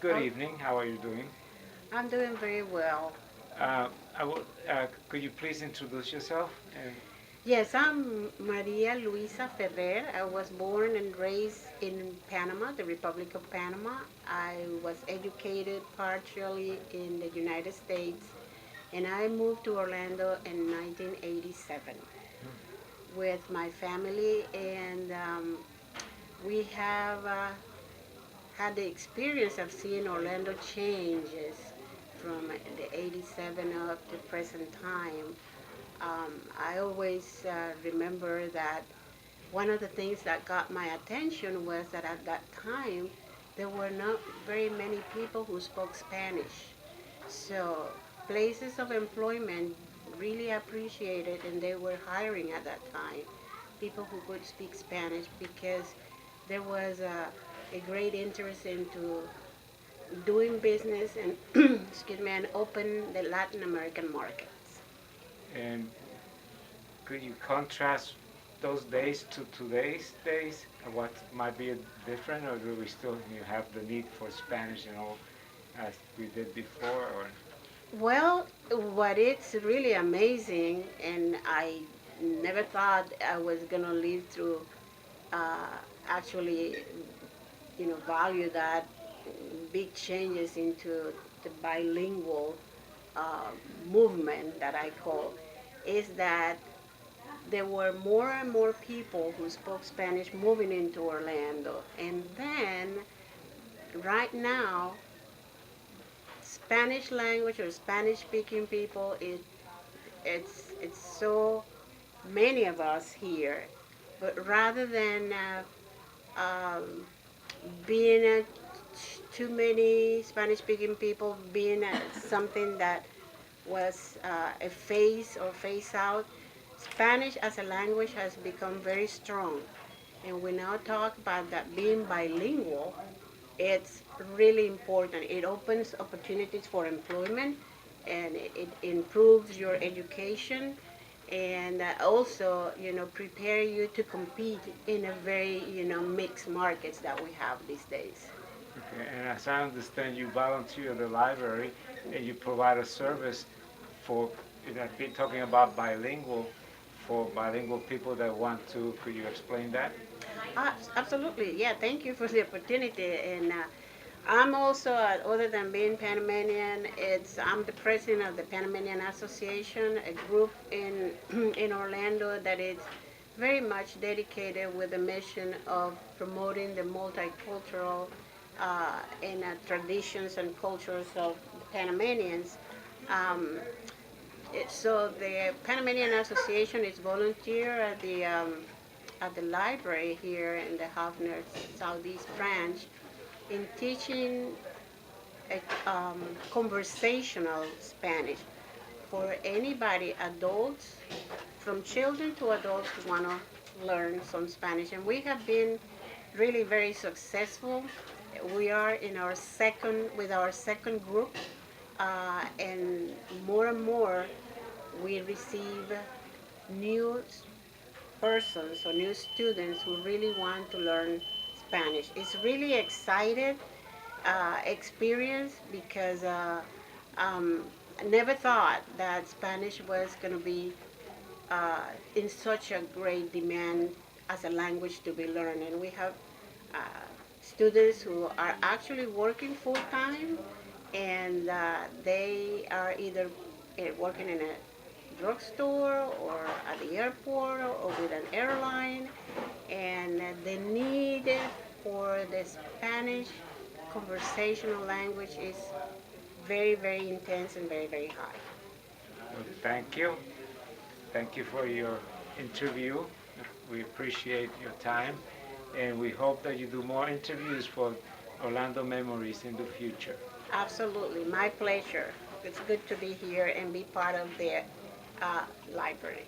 Good evening. How are you doing? I'm doing very well. Uh, could you please introduce yourself? And Yes, I'm Maria Luisa Ferrer. I was born and raised in Panama, the Republic of Panama. I was educated partially in the United States, and I moved to Orlando in 1987 with my family, and we have had the experience of seeing Orlando changes from the 87 up to present time. I always remember that one of the things that got my attention was that at that time there were not very many people who spoke Spanish. So places of employment really appreciated and they were hiring at that time people who could speak Spanish because there was a great interest into doing business and excuse me and open the Latin American markets. and could you contrast those days to today's days? What might be different, or do we still have the need for Spanish and all as we did before? Or Well, what it's really amazing, and I never thought I was gonna live through uh, actually, value that big changes into the bilingual uh, movement that I call, is that there were more and more people who spoke Spanish moving into Orlando, and then right now Spanish language or Spanish speaking people it's so many of us here, but rather than being too many Spanish speaking people being something that was a phase or phase out, Spanish as a language has become very strong. And we now talk about that being bilingual, it's really important. It opens opportunities for employment and it improves your education and also, prepare you to compete in a very, mixed markets that we have these days. okay, and as I understand, you volunteer at the library and you provide a service for talking about bilingual people that want to. Could you explain that? Absolutely, yeah. Thank you for the opportunity. And I'm also, other than being Panamanian, I'm the president of the Panamanian Association, a group in in Orlando that is very much dedicated with the mission of promoting the multicultural and traditions and cultures of the Panamanians. Um, so the Panamanian Association is volunteer at the library here in the Hofner Southeast branch in teaching a, conversational Spanish for anybody, adults, from children to adults who want to learn some Spanish. And we have been really very successful. We are in our second group, and more we receive new persons or new students who really want to learn Spanish. It's really excited experience because um, I never thought that Spanish was going to be in such a great demand as a language to be learned. And we have uh, students who are actually working full time and they are either working in a drugstore or at the airport or with an airline, and the need for the Spanish conversational language is very, very intense and very, very high. Well, thank you. Thank you for your interview. We appreciate your time, and we hope that you do more interviews for Orlando Memories in the future. Absolutely, my pleasure. It's good to be here and be part of the library.